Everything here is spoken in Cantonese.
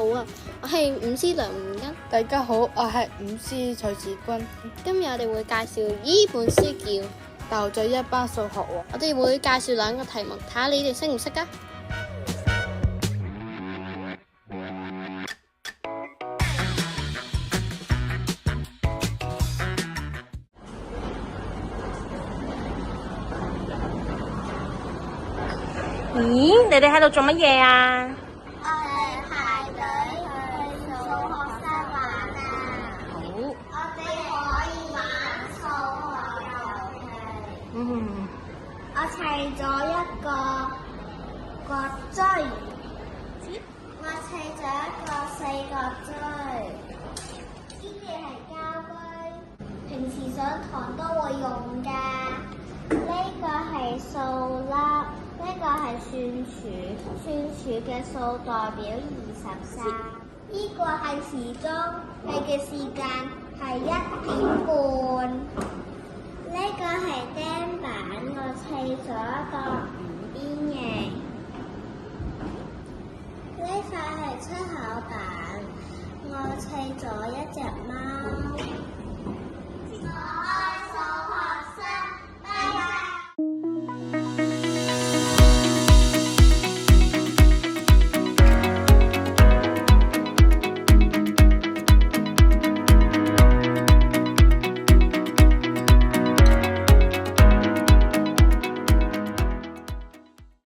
好啊，我係伍思梁吳欣。大家好，我係伍思蔡志軍。今日我哋會介紹呢本書叫《鬥嘴一班數學王》。我哋會介紹兩個題目，睇下你哋識唔識啊？咦，你哋喺度做乜嘢啊？我哋排隊去數學室玩啊！好。我哋可以玩數學遊戲。我砌咗一個角錐，我砌咗一個四角錐。呢啲係膠杯，平時上堂都會用㗎。呢個係數粒，呢個係算柱嘅數代表23。呢個係時鐘，佢嘅時間係1點半。呢個係釘板，我砌咗一個